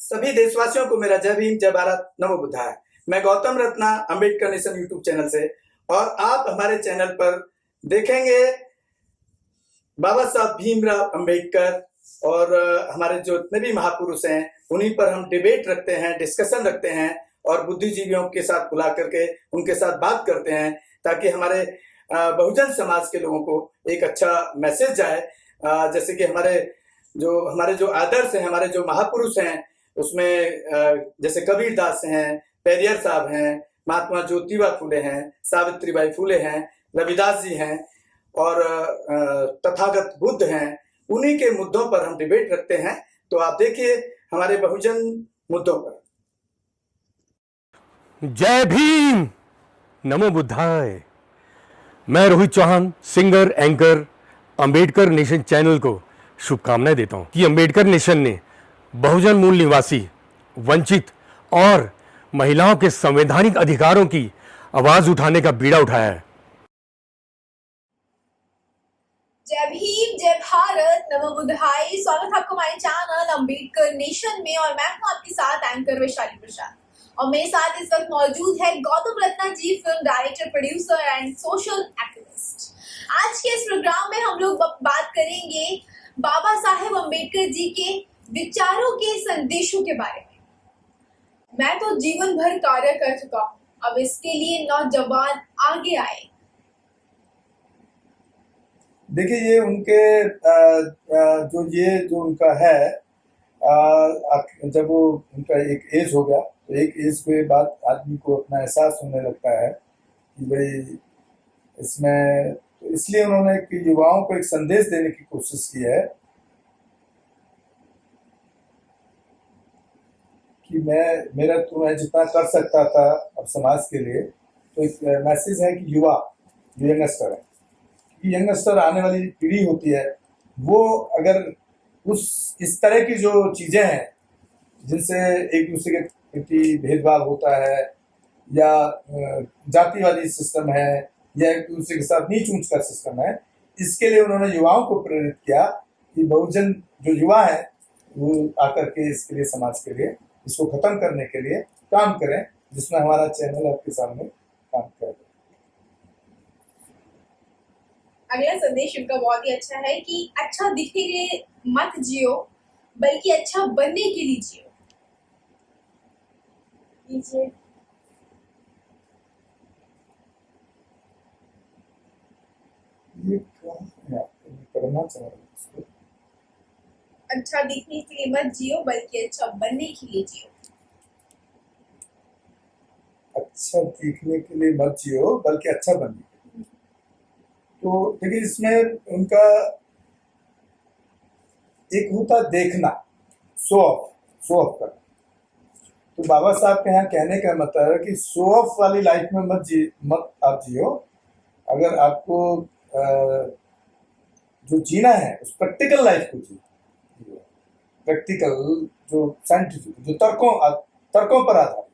सभी देशवासियों को मेरा जय भीम, जय भारत, नमो बुद्धाय। मैं Gautam Ratna Ambedkar nation YouTube channel से, और आप हमारे चैनल पर देखेंगे बाबा साहब भीमराव अंबेडकर और हमारे जो इतने भी महापुरुष हैं उन्हीं पर हम डिबेट रखते हैं, डिस्कशन रखते हैं और बुद्धिजीवियों के साथ बुला करके उनके साथ बात करते हैं, ताकि हमारे बहुजन समाज के लोगों को एक अच्छा मैसेज जाए। जैसे कि हमारे जो आदर्श हैं, हमारे जो महापुरुष हैं, उसमें जैसे कबीर दास हैं, पेरियर साहब हैं, महात्मा ज्योतिबा फूले हैं, सावित्रीबाई फूले हैं, रविदास जी हैं और तथागत बुद्ध हैं। उन्हीं के मुद्दों पर हम डिबेट रखते हैं। तो आप देखिए हमारे बहुजन मुद्दों पर। जय भीम, नमो बुद्धाय। मैं Rohit Chauhan, singer, anchor, Ambedkar nation channel को शुभकामनाएं देता हूं कि अंबेडकर नेशन ने बहुजन मूल निवासी, वंचित और महिलाओं के संवैधानिक अधिकारों की आवाज उठाने का बीड़ा उठाया है। जय भीम, जय भारत, नमो बुद्धाय। स्वागत है आपको हमारे चैनल अंबेडकर नेशन में, और मैं हूं आपके साथ एंकर वैशाली प्रसाद। और मेरे साथ इस वक्त मौजूद है Gautam Ratna ji, film director, producer and social activist. आज के इस प्रोग्राम में हम लोग बात करेंगे बाबा साहेब अंबेडकर जी के विचारों के संदेशों के बारे में। मैं तो जीवन भर कार्य कर चुका हूँ, अब इसके लिए नौजवान आगे आए। देखिए ये उनके जो उनका है, जब वो उनका एक एज हो गया तो एक एज के बाद आदमी को अपना एहसास होने लगता है कि भाई इसमें, तो इसलिए उन्होंने युवाओं को एक संदेश देने की कोशिश की है कि मैं जितना कर सकता था अब समाज के लिए, तो एक मैसेज है कि युवा, यंगस्टर है, यंगस्टर आने वाली पीढ़ी होती है, वो अगर इस तरह की जो चीजें हैं जिनसे एक दूसरे के प्रति भेदभाव होता है या जातिवादी सिस्टम है या एक दूसरे के साथ नीच ऊंच का सिस्टम है, इसके लिए उन्होंने युवाओं को प्रेरित किया कि बहुजन जो युवा है वो आकर के इसके लिए, समाज के लिए, इसको खत्म करने के लिए काम करें, जिसमें हमारा चैनल आपके सामने काम कर रहा है। अगला संदेश उनका बहुत ही अच्छा है कि अच्छा दिखने के लिए मत जियो, बल्कि अच्छा बनने के लिए जियो। ये करना चाहिए, अच्छा दिखने के लिए मत जियो, बल्कि अच्छा बनने के लिए जियो। अच्छा दिखने के लिए मत जियो, बल्कि अच्छा बनने के लिए। तो देखिए इसमें उनका एक होता देखना, शो ऑफ करना। तो बाबा साहब के यहाँ कहने का मतलब है कि शो ऑफ वाली लाइफ में मत आप जियो। अगर आपको जो जीना है उस प्रैक्टिकल लाइफ को जियो, प्रैक्टिकल, जो साइंटिफिक, जो तर्कों पर आधारित।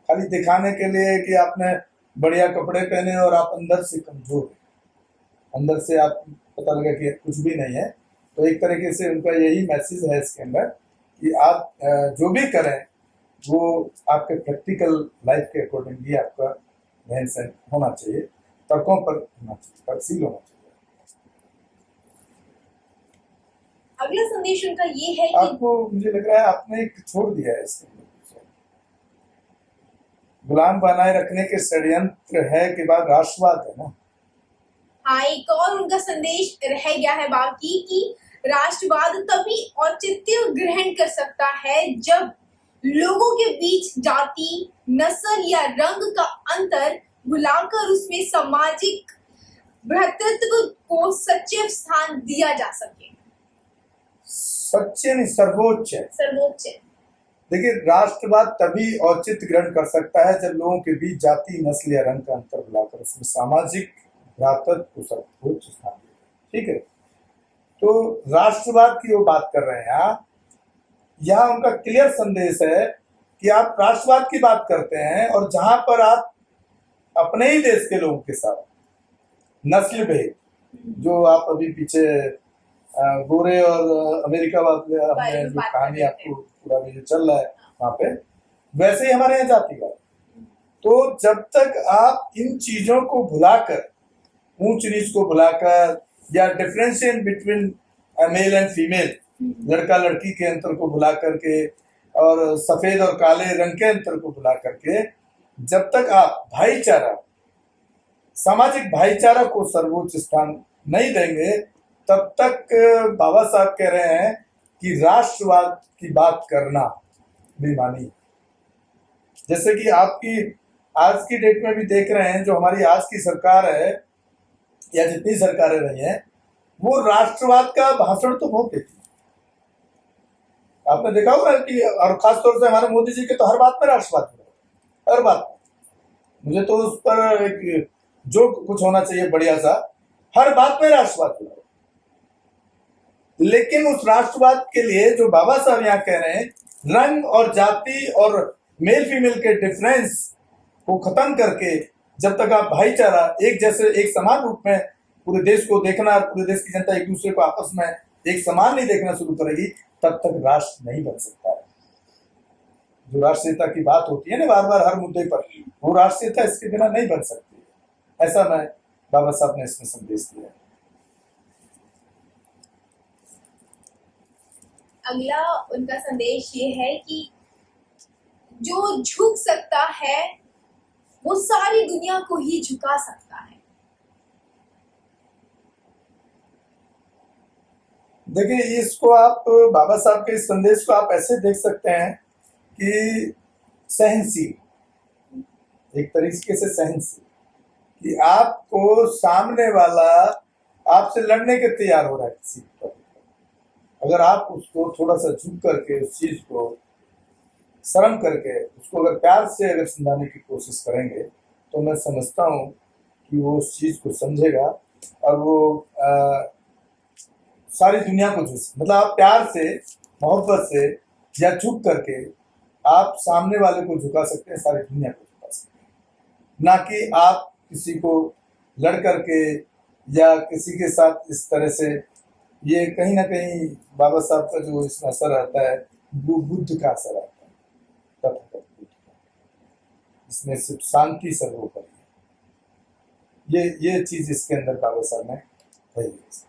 खाली दिखाने के लिए कि आपने बढ़िया कपड़े पहने और आप अंदर से कमजोर हैं, अंदर से आप पता लगा कि कुछ भी नहीं है। तो एक तरीके से उनका यही मैसेज है इसके अंदर कि आप जो भी करें वो आपके प्रैक्टिकल लाइफ के अकॉर्डिंगली आपका ध्यान से होना चाहिए, तर्कों पर होना चाहिए, तफसील होना चाहिए। अगला संदेश उनका ये है कि आपको, मुझे लग रहा है आपने एक छोड़ दिया है इसके अंदर, गुलाम बनाए रखने के षड्यंत्र है के बाद राष्ट्रवाद है ना। हाँ, एक और उनका संदेश रह गया है बाकी कि राष्ट्रवाद तभी औचित्य ग्रहण कर सकता है जब लोगों के बीच जाति, नस्ल या रंग का अंतर भुलाकर उसमें सामाजिक भ्रातृत्व को सच्चे स्थान दिया जा सके। सच्चे नहीं, सर्वोच्च है। सर्वोच्च। देखिए राष्ट्रवाद तभी औचित्य ग्रहण कर सकता है जब लोगों के बीच जाति, नस्ल या रंग का अंतर भुलाकर उसमें सामाजिक भ्रातृत्व को सर्वोच्च स्थान दिया। ठीक है, तो राष्ट्रवाद की वो बात कर रहे हैं। यहाँ उनका क्लियर संदेश है कि आप राष्ट्रवाद की बात करते हैं और जहां पर आप अपने ही देश के लोगों के साथ नस्ल भेद, जो आप अभी पीछे गोरे और अमेरिका वाले हमने बारे में जो बात कहानी कर रहे आपको पूरा जो चल रहा है वहां पे, वैसे ही हमारे यहाँ जातिवाद। तो जब तक आप इन चीजों को भुलाकर, ऊंच नीच को भुलाकर, या differentiate between male and female, लड़का लड़की के अंतर को भुला करके, और सफेद और काले रंग के अंतर को भुला करके, जब तक आप भाईचारा, सामाजिक भाईचारा को सर्वोच्च स्थान नहीं देंगे, तब तक बाबा साहब कह रहे हैं कि राष्ट्रवाद की बात करना बेईमानी। जैसे कि आपकी आज की डेट में भी देख रहे हैं, जो हमारी आज की सरकार है या जितनी सरकारें रही हैं, वो राष्ट्रवाद का भाषण तो बहुत देती है। आपने देखा होगा कि, और खासतौर से हमारे मोदी जी के तो हर बात में राष्ट्रवाद है, हर बात में। मुझे तो उस पर एक जो कुछ होना चाहिए बढ़िया सा, हर बात में राष्ट्रवाद है। लेकिन उस राष्ट्रवाद के लिए जो बाबा साहब यहाँ कह रहे हैं, रंग और जाति और मेल फीमेल के डिफरेंस को खत्म करके, जब तक आप भाईचारा, एक जैसे, एक समान रूप में पूरे देश को देखना, पूरे देश की जनता एक दूसरे को आपस में एक समान नहीं देखना शुरू करेगी, तब तक राष्ट्र नहीं बन सकता है। जो राष्ट्रीयता की बात होती है ना बार बार हर मुद्दे पर, वो राष्ट्रीयता इसके बिना नहीं बन सकती। ऐसा मैं बाबा साहब ने इसमें संदेश दिया। अगला उनका संदेश ये है कि जो झुक सकता है वो सारी दुनिया को ही झुका सकता है। देखिए, इसको आप, बाबा साहब के इस संदेश को आप ऐसे देख सकते हैं कि सहनशील, एक तरीके से सहनशील, कि आपको सामने वाला आपसे लड़ने के तैयार हो रहा है किसी पर, अगर आप उसको थोड़ा सा झुक करके, उस चीज को शर्म करके, उसको अगर प्यार से अगर समझाने की कोशिश करेंगे, तो मैं समझता हूँ कि वो उस चीज को समझेगा और वो सारी दुनिया को मतलब आप प्यार से, मोहब्बत से या झुक करके आप सामने वाले को झुका सकते हैं, सारी दुनिया को झुका सकते हैं। ना कि आप किसी को लड़ करके या किसी के साथ इस तरह से। ये कहीं ना कहीं बाबा साहब का जो इसमें असर आता है, वो बुद्ध का असर आता है, तथागत बुद्ध का। इसमें सिर्फ शांति सर्वोपरि है। ये चीज इसके अंदर बाबा साहब ने कही है।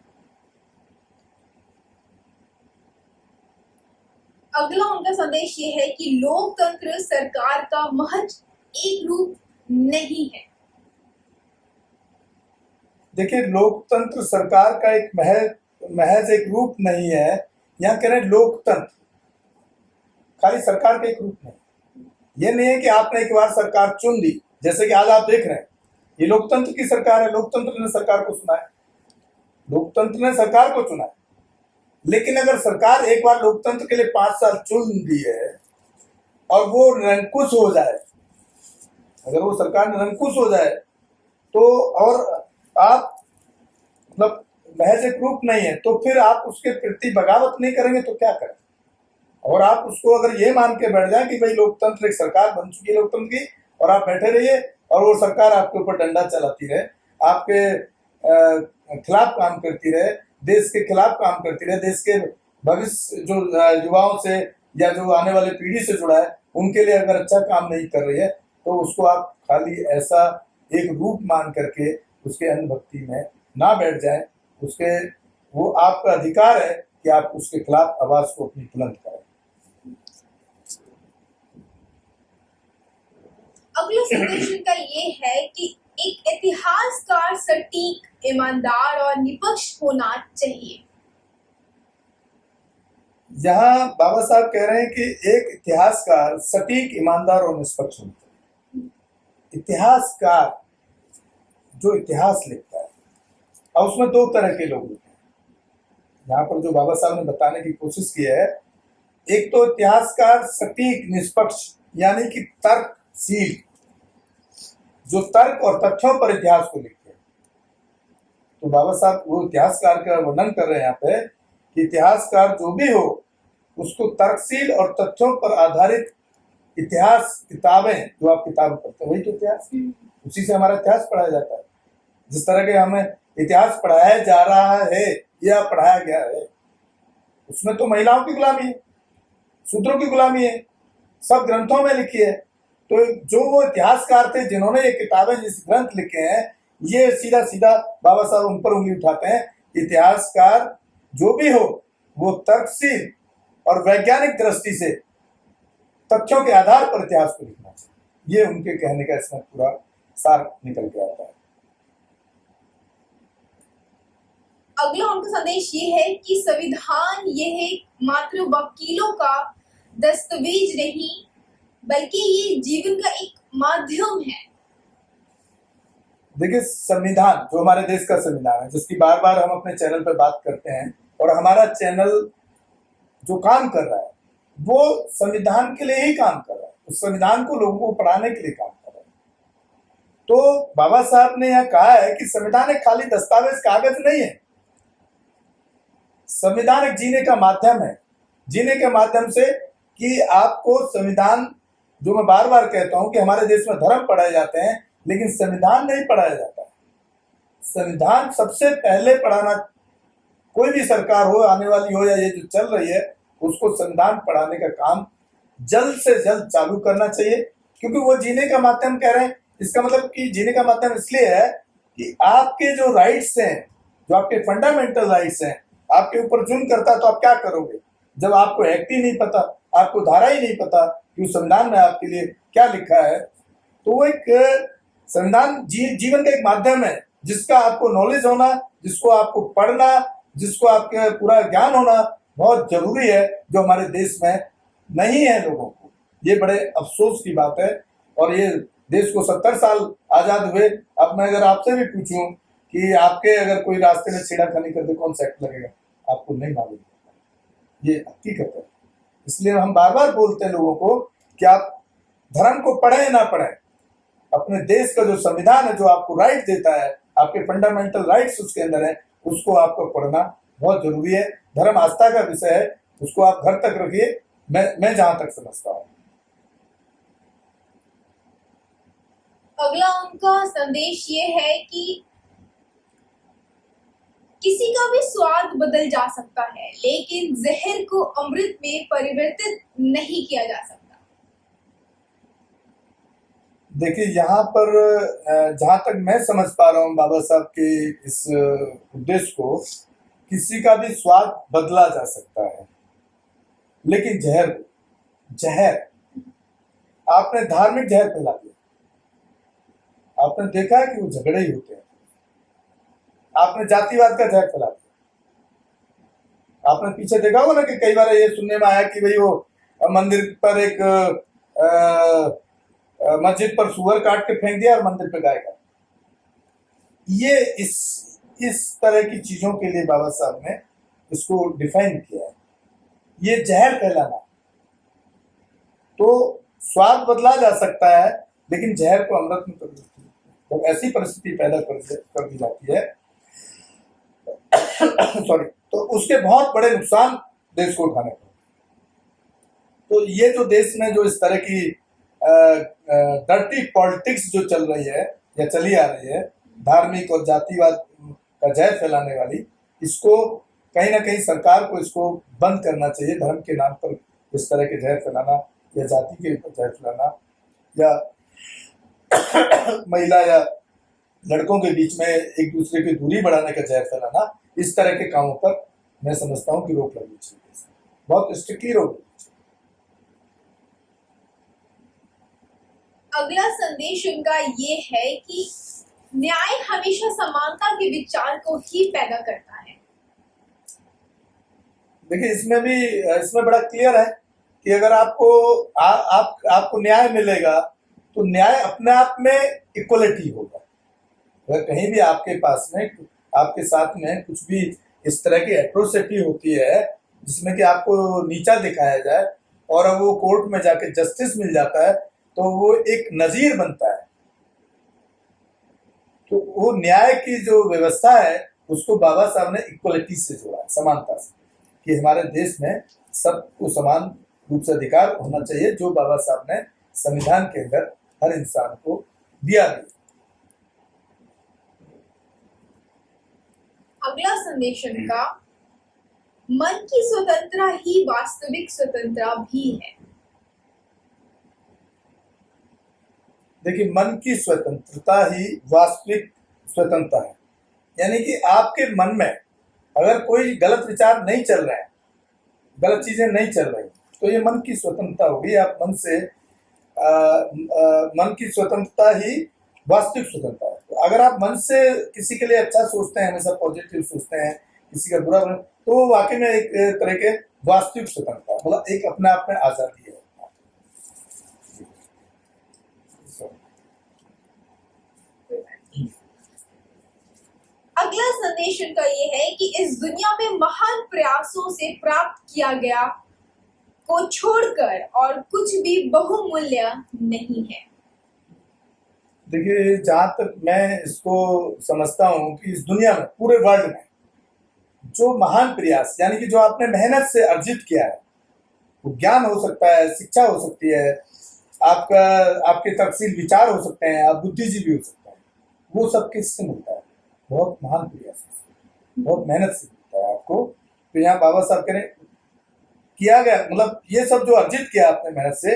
अगला उनका संदेश ये है कि लोकतंत्र सरकार का महज एक रूप नहीं है। देखिए, लोकतंत्र सरकार का एक महज एक रूप नहीं है। यहाँ कह रहे हैं लोकतंत्र खाली सरकार का एक रूप नहीं। ये नहीं है कि आपने एक बार सरकार चुन ली, जैसे कि आज आप देख रहे हैं, ये लोकतंत्र की सरकार है, लोकतंत्र ने सरकार को चुना है, लोकतंत्र ने सरकार को चुना है। लेकिन अगर सरकार एक बार लोकतंत्र के लिए 5 साल चुन ली है और वो निरंकुश हो जाए, अगर वो सरकार निरंकुश हो जाए, तो और आप मतलब महज एक रूप नहीं है, तो फिर आप उसके प्रति बगावत नहीं करेंगे तो क्या करें? और आप उसको अगर ये मान के बैठ जाए कि भाई लोकतंत्र, एक सरकार बन चुकी है लोकतंत्र की, और आप बैठे रहिए और वो सरकार आपके ऊपर डंडा चलाती रहे, आपके खिलाफ काम करती रहे, देश के खिलाफ काम करती रहे, देश के भविष्य जो युवाओं से या जो आने वाले पीढ़ी से जुड़ा है, उनके लिए अगर अच्छा काम नहीं कर रही है, तो उसको आप खाली ऐसा एक रूप मान करके उसके अंधभक्ति में ना बैठ जाए। उसके, वो आपका अधिकार है कि आप उसके खिलाफ आवाज को अपनी बुलंद करें। अगला संदेश उनका ये है कि एक इतिहासकार सटीक, ईमानदार और निष्पक्ष होना चाहिए। यहाँ बाबा साहब कह रहे हैं कि एक इतिहासकार सटीक, ईमानदार और निष्पक्ष होना चाहिए। इतिहासकार जो इतिहास लिखता है, और उसमें 2 तरह के लोग होते हैं। यहाँ पर जो बाबा साहब ने बताने की कोशिश की है, एक तो इतिहासकार सटीक, निष्पक्ष, यानी कि तर्कशील, जो तर्क और तथ्यों पर इतिहास को लिखते हैं। तो बाबा साहब वो इतिहासकार का वर्णन कर रहे हैं यहाँ पे कि इतिहासकार जो भी हो, उसको तर्कशील और तथ्यों पर आधारित इतिहास किताबें, जो आप किताब पढ़ते हैं वही तो इतिहास, उसी से हमारा इतिहास पढ़ाया जाता है। जिस तरह के हमें इतिहास पढ़ाया जा रहा है, या पढ़ाया गया है उसमें तो महिलाओं की गुलामी है, शूद्रों की गुलामी है, सब ग्रंथों में लिखी है। तो जो वो इतिहासकार थे जिन्होंने ये किताबें जिस ग्रंथ लिखे हैं, ये सीधा सीधा बाबा साहब उन पर उंगली उठाते हैं। इतिहासकार जो भी हो वो तर्कशील और वैज्ञानिक दृष्टि से तथ्यों के आधार पर इतिहास को लिखना चाहिए। ये उनके कहने का इसमें पूरा सार निकल के आता है। अगला उनका संदेश ये है कि संविधान ये है मात्र वकीलों का दस्तावेज नहीं, बल्कि ये जीवन का एक माध्यम है। देखिए, संविधान जो हमारे देश का संविधान है, जिसकी बार बार हम अपने चैनल पर बात करते हैं, और हमारा चैनल जो काम कर रहा है वो संविधान के लिए ही काम कर रहा है, उस संविधान को लोगों को पढ़ाने के लिए काम कर रहा है। तो बाबा साहब ने यह कहा है कि संविधान एक खाली दस्तावेज कागज नहीं है, संविधान एक जीने का माध्यम है। जीने के माध्यम से कि आपको संविधान, जो मैं बार बार कहता हूं कि हमारे देश में धर्म पढ़ाए जाते हैं लेकिन संविधान नहीं पढ़ाया जाता है। संविधान सबसे पहले पढ़ाना, कोई भी सरकार हो, आने वाली हो या ये जो चल रही है, उसको संविधान पढ़ाने का काम जल्द से जल्द चालू करना चाहिए, क्योंकि वो जीने का माध्यम कह रहे हैं। इसका मतलब कि जीने का माध्यम इसलिए है कि आपके जो राइट्स हैं, जो आपके फंडामेंटल राइट्स हैं, आपके ऊपर जुर्म करता है तो आप क्या करोगे? जब आपको एक्ट ही नहीं पता, आपको धारा ही नहीं पता कि उस संविधान में आपके लिए क्या लिखा है, तो वो एक संविधान जीवन का एक माध्यम है जिसका आपको नॉलेज होना, जिसको आपको पढ़ना, जिसको आपके पूरा ज्ञान होना बहुत जरूरी है, जो हमारे देश में नहीं है लोगों को। ये बड़े अफसोस की बात है। और ये देश को 70 साल आजाद हुए, अब मैं अगर आपसे भी पूछूं कि आपके अगर कोई रास्ते में छेड़खानी कर दे, कौन सा एक्ट लगेगा? आपको नहीं मालूम। ये हकीकत है। इसलिए हम बार बार बोलते हैं लोगों को कि आप धर्म को पढ़ें ना पढ़ें, अपने देश का जो संविधान है, जो आपको राइट देता है, आपके फंडामेंटल राइट्स उसके अंदर है, उसको आपको पढ़ना बहुत जरूरी है। धर्म आस्था का विषय है, उसको आप घर तक रखिए, मैं जहां तक समझता हूं। अगला उनका संदेश ये है कि किसी का भी स्वाद बदल जा सकता है, लेकिन जहर को अमृत में परिवर्तित नहीं किया जा सकता। देखिए, यहाँ पर जहां तक मैं समझ पा रहा हूँ बाबा साहब के इस उद्देश्य को, किसी का भी स्वाद बदला जा सकता है, लेकिन जहर आपने धार्मिक जहर फैला दिया। आपने देखा है कि वो झगड़े ही होते हैं। आपने जातिवाद का जहर फैला दिया। आपने पीछे देखा होगा ना कि कई बार ये सुनने में आया कि भाई वो मंदिर पर एक मस्जिद पर सुअर काट के फेंक दिया और मंदिर पे गाय का। ये इस तरह की चीजों के लिए बाबा साहब ने इसको डिफाइन किया है। ये जहर फैलाना, तो स्वाद बदला जा सकता है लेकिन जहर को अमृत में तब्दील, जब ऐसी परिस्थिति पैदा कर दी जाती है सॉरी, तो उसके बहुत बड़े नुकसान देश को उठाने पड़ते। तो ये जो देश में जो इस तरह की डर्टी पॉलिटिक्स जो चल रही है या चली आ रही है, धार्मिक और जातिवाद का जहर फैलाने वाली, इसको कहीं ना कहीं सरकार को इसको बंद करना चाहिए। धर्म के नाम पर इस तरह के जहर फैलाना या जाति के ऊपर जहर फैलाना या महिला या लड़कों के बीच में एक दूसरे की दूरी बढ़ाने का जहर फैलाना, इस तरह के कामों पर मैं समझता हूँ कि रोक लगनी चाहिए, बहुत स्ट्रिक्टली रोक लगनी चाहिए। अगला संदेश उनका ये है कि न्याय हमेशा समानता के विचार को ही पैदा करता है। देखिए, इसमें बड़ा क्लियर है कि अगर आपको न्याय मिलेगा तो न्याय अपने आप में इक्वलिटी होगा। अगर कहीं भी आपके पास में, आपके साथ में कुछ भी इस तरह की एट्रोसिटी होती है जिसमें कि आपको नीचा दिखाया जाए और अब वो कोर्ट में जाके जस्टिस मिल जाता है, तो वो एक नजीर बनता है। तो वो न्याय की जो व्यवस्था है उसको बाबा साहब ने इक्वलिटी से जोड़ा है, समानता से, कि हमारे देश में सबको समान रूप से अधिकार होना चाहिए, जो बाबा साहब ने संविधान के अंदर हर इंसान को दिया भी। अगला संदेश इनका, मन की स्वतंत्रता ही वास्तविक स्वतंत्रता भी है। देखिए, मन की स्वतंत्रता ही वास्तविक स्वतंत्रता है। यानी कि आपके मन में अगर कोई गलत विचार नहीं चल रहे हैं, गलत चीजें नहीं चल रही, तो ये मन की स्वतंत्रता होगी। आप मन से मन की स्वतंत्रता ही वास्तविक स्वतंत्रता है। तो अगर आप मन से किसी के लिए अच्छा सोचते हैं, हमेशा पॉजिटिव सोचते हैं, किसी का बुरा, तो वो वाकई में एक तरह के वास्तविक स्वतंत्रता, मतलब एक अपने आप में आजादी है। अगला संदेश उनका ये है कि इस दुनिया में महान प्रयासों से प्राप्त किया गया को छोड़कर और कुछ भी बहुमूल्य नहीं है। देखिए, जहां तक मैं इसको समझता हूँ कि इस दुनिया में, पूरे वर्ल्ड में जो महान प्रयास, यानी कि जो आपने मेहनत से अर्जित किया है, वो ज्ञान हो सकता है, शिक्षा हो सकती है, आपका आपके तर्कशील विचार हो सकते हैं, आप बुद्धिजीवी हो सकते हैं, वो सब किससे मिलता है? बहुत महान प्रयास से, बहुत मेहनत से मिलता है आपको। तो यहाँ बाबा साहब कह रहे किया गया, मतलब ये सब जो अर्जित किया आपने मेहनत से,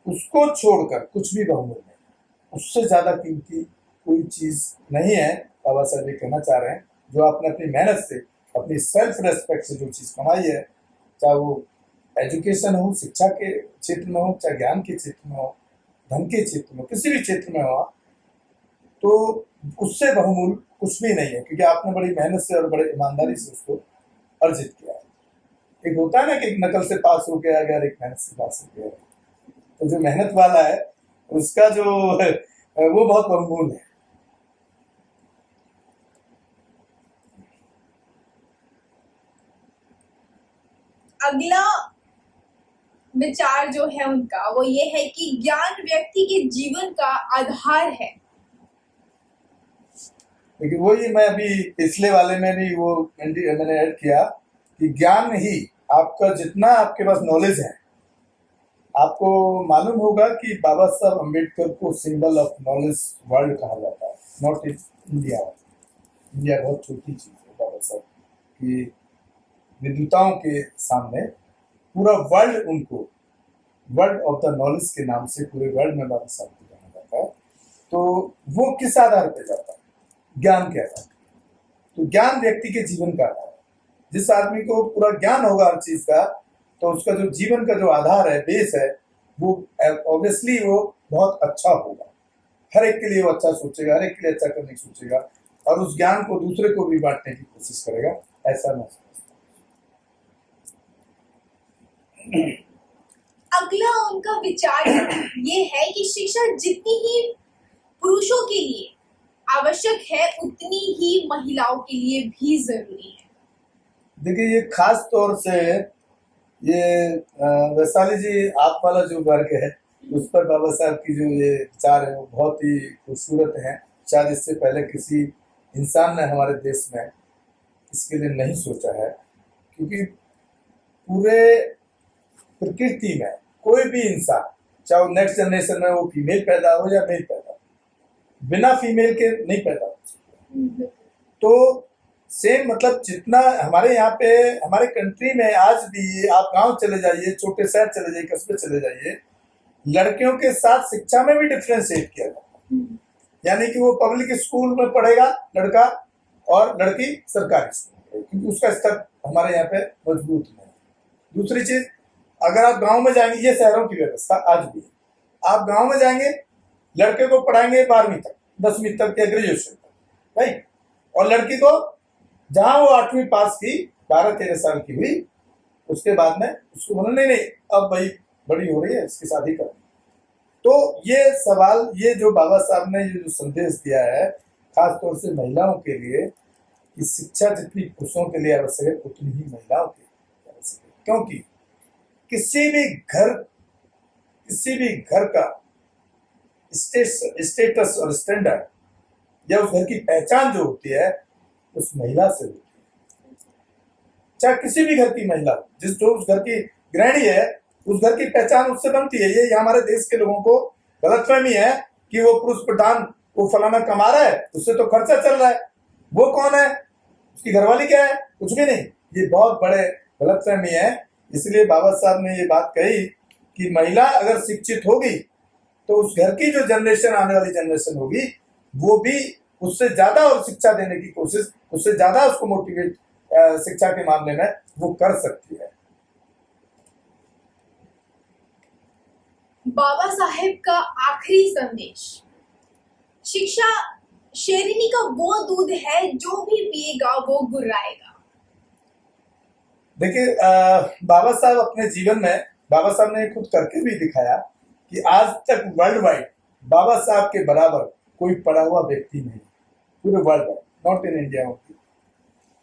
उसको छोड़कर कुछ भी बहुमूल्य नहीं, उससे ज्यादा कीमती कोई चीज नहीं है। बाबा साहब ये कहना चाह रहे हैं, जो आपने अपनी मेहनत से, अपनी सेल्फ रेस्पेक्ट से जो चीज कमाई है, चाहे वो एजुकेशन हो, शिक्षा के क्षेत्र में हो, चाहे ज्ञान के क्षेत्र में हो, धन के क्षेत्र में, किसी भी क्षेत्र में हो, तो उससे बहुमूल्य कुछ भी नहीं है, क्योंकि आपने बड़ी मेहनत से और बड़े ईमानदारी से उसको अर्जित किया है। एक होता है ना कि एक नकल से पास हो गया, अगर एक मेहनत से पास हो गया, तो जो मेहनत वाला है उसका जो वो बहुत बहुमूल्य है। अगला विचार जो है उनका वो ये है कि ज्ञान व्यक्ति के जीवन का आधार है। लेकिन वही मैं अभी पिछले वाले में भी वो मैंने ऐड किया कि ज्ञान ही आपका, जितना आपके पास नॉलेज है, आपको मालूम होगा कि बाबा साहब अम्बेडकर को सिंबल ऑफ नॉलेज वर्ल्ड कहा जाता है, नॉट इन इंडिया। इंडिया बहुत छोटी चीज है बाबा साहब की विद्वताओं के सामने। पूरा वर्ल्ड उनको वर्ल्ड ऑफ द नॉलेज के नाम से पूरे वर्ल्ड में बाबा साहब को जाना जाता है। तो वो किस आधार पर जाता है? ज्ञान के आधार। तो ज्ञान व्यक्ति के जीवन का आधार है। जिस आदमी को पूरा ज्ञान होगा हर चीज का, तो उसका जो जीवन का जो आधार है, बेस है, वो ऑब्वियसली वो बहुत अच्छा होगा। हर एक के लिए वो अच्छा सोचेगा, हर एक के लिए अच्छा करने की सोचेगा, और उस ज्ञान को दूसरे को भी बांटने की कोशिश करेगा। ऐसा मैं समझता हूँ। अगला उनका विचार ये है कि शिक्षा जितनी ही पुरुषों के लिए आवश्यक है, उतनी ही महिलाओं के लिए भी जरूरी है। देखिए, ये खास तौर से ये वैशाली जी आप वाला जो वर्ग है, उस पर बाबा साहब की जो ये विचार है वो बहुत ही खूबसूरत है। शायद इससे पहले किसी इंसान ने हमारे देश में इसके लिए नहीं सोचा है, क्योंकि पूरे प्रकृति में कोई भी इंसान, चाहे वो नेक्स्ट जनरेशन में वो फीमेल पैदा हो या मेल पैदा हो, बिना फीमेल के नहीं पैदा हो सकता। तो सेम मतलब जितना हमारे यहाँ पे, हमारे कंट्री में आज भी आप गांव चले जाइए, छोटे शहर चले जाइए, कस्बे चले जाइए, लड़कियों के साथ शिक्षा में भी डिफ्रेंशिएट किया जाता है। यानी कि वो पब्लिक स्कूल में पढ़ेगा लड़का और लड़की सरकारी स्कूल में पढ़ेगी, क्योंकि उसका स्तर हमारे यहाँ पे मजबूत नहीं है। दूसरी चीज, अगर आप गांव में जाएंगे, ये शहरों की व्यवस्था आज भी है, आप गांव में जाएंगे, लड़के को पढ़ाएंगे 12वीं तक, 10वीं तक या ग्रेजुएशन तक, राइट, और लड़की को जहां वो 8वीं पास की, 12-13 साल की हुई, उसके बाद में उसको बोला नहीं नहीं अब भाई बड़ी हो रही है, इसकी शादी कर। तो ये सवाल, ये जो बाबा साहब ने ये जो संदेश दिया है, खासतौर से महिलाओं के लिए, कि शिक्षा जितनी पुरुषों के लिए आवश्यक है, उतनी ही महिलाओं के लिए आवश्यक है। क्योंकि किसी भी घर का स्टेटस और स्टैंडर्ड या उस घर की पहचान जो होती है, उस महिला से होती है। चाहे किसी भी घर की महिला, जो उस घर की गृहिणी है, उस घर की पहचान उससे बनती है। ये हमारे देश के लोगों को गलतफहमी है कि वो पुरुष प्रधान, वो फलाना कमा रहा है, उससे तो खर्चा चल रहा है। वो कौन है? उसकी घरवाली क्या है? कुछ भी नहीं। ये बहुत बड़े गलतफहमी है। इसलिए बाबा साहब ने ये बात कही कि महिला अगर शिक्षित होगी तो उस घर की जो जनरेशन, आने वाली जनरेशन होगी, वो भी उससे ज्यादा और शिक्षा देने की कोशिश, उससे ज्यादा उसको मोटिवेट शिक्षा के मामले में वो कर सकती है। बाबा साहेब का आखिरी संदेश। शिक्षा शेरनी का वो दूध है जो भी पिएगा वो गुर्राएगा। देखिए, बाबा साहब अपने जीवन में, बाबा साहब ने खुद करके भी दिखाया कि आज तक वर्ल्ड वाइड बाबा साहब के बराबर कोई पढ़ा हुआ व्यक्ति नहीं, पूरे world wide, not in India only.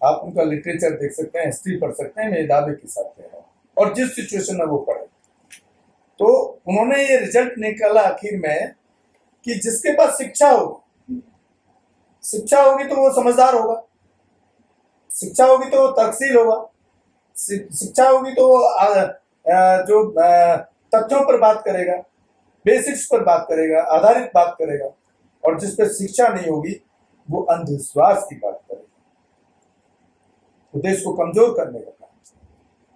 आप उनका लिटरेचर देख सकते हैं, हिस्ट्री पढ़ सकते हैं, मेरे दावे के साथ कह रहा हूं, और जिस सिचुएशन में वो पढ़े, तो उन्होंने ये रिजल्ट निकाला आखिर में कि जिसके पास शिक्षा होगी, शिक्षा होगी तो वो समझदार होगा, शिक्षा होगी तो वो तर्कशील होगा, शिक्षा होगी तो वो जो तथ्यों पर बात करेगा, बेसिक्स पर बात करेगा, आधारित बात करेगा। और जिस पर शिक्षा नहीं होगी वो अंधविश्वास की बात करेगा, तो देश को कमजोर करने का काम।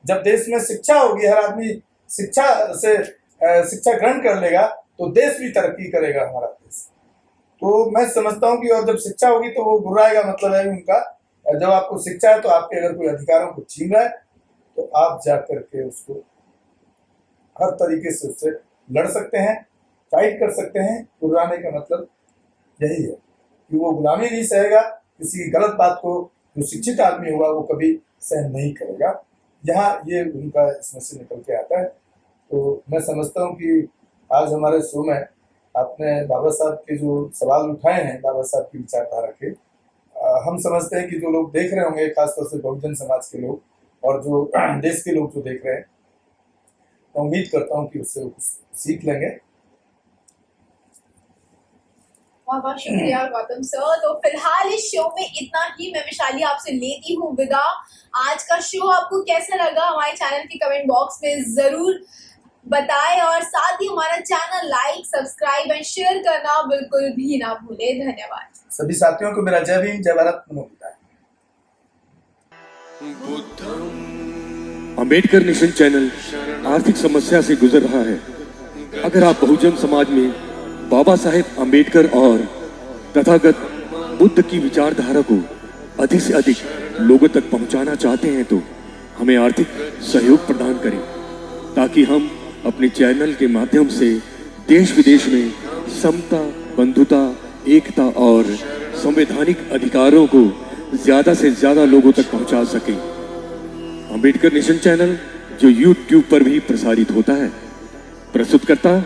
जब देश में शिक्षा होगी, हर आदमी शिक्षा से शिक्षा ग्रहण कर लेगा, तो देश भी तरक्की करेगा, हमारा देश। तो मैं समझता हूँ कि और जब शिक्षा होगी तो वो गुर्राएगा, मतलब है उनका, जब आपको शिक्षा है तो आपके अगर कोई अधिकारों को छीन रहा है तो आप जा करके उसको हर तरीके से उससे लड़ सकते हैं, फाइट कर सकते हैं। गुर्राने का मतलब यही है कि वो गुलामी नहीं सहेगा, किसी गलत बात को जो शिक्षित आदमी होगा वो कभी सहन नहीं करेगा। यहाँ ये उनका इसमें से निकल के आता है। तो मैं समझता हूँ कि आज हमारे शो में आपने बाबा साहब के जो सवाल उठाए हैं, बाबा साहब की विचारधारा के, हम समझते हैं कि जो लोग देख रहे होंगे, खासतौर से बहुजन समाज के लोग और जो देश के लोग जो देख रहे हैं, तो उम्मीद करता हूँ कि उससे कुछ सीख लेंगे। बहुत बहुत शुक्रिया गौतम सर। तो फिलहाल इस शो में इतना ही। मैं वैशाली आपसे लेती हूँ विदा। आज का शो आपको कैसा लगा हमारे चैनल के कमेंट बॉक्स में जरूर बताएं, और साथ ही हमारा channel like, subscribe and share करना बिल्कुल भी ना भूले। धन्यवाद। सभी साथियों को मेरा जय भीम, जय भारत, नमो बुद्धाय। अंबेडकर नेशन चैनल आर्थिक समस्या से गुजर रहा है। अगर आप बहुजन समाज में बाबा साहेब अंबेडकर और तथागत बुद्ध की विचारधारा को अधिक से अधिक लोगों तक पहुंचाना चाहते हैं तो हमें आर्थिक सहयोग प्रदान करें, ताकि हम अपने चैनल के माध्यम से देश विदेश में समता, बंधुता, एकता और संवैधानिक अधिकारों को ज्यादा से ज्यादा लोगों तक पहुंचा सकें। अंबेडकर नेशन चैनल जो YouTube पर भी प्रसारित होता है, प्रस्तुतकर्ता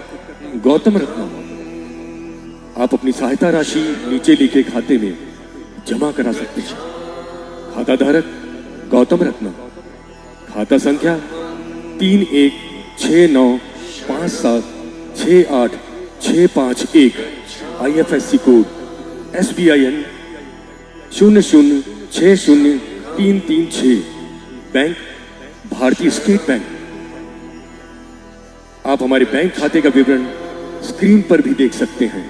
गौतम रत्ना। आप अपनी सहायता राशि नीचे लिखे खाते में जमा करा सकते हैं। खाता धारक गौतम रत्ना। खाता संख्या 316957686551। IFSC code SBIN 0060336। बैंक भारतीय स्टेट बैंक। आप हमारे बैंक खाते का विवरण स्क्रीन पर भी देख सकते हैं।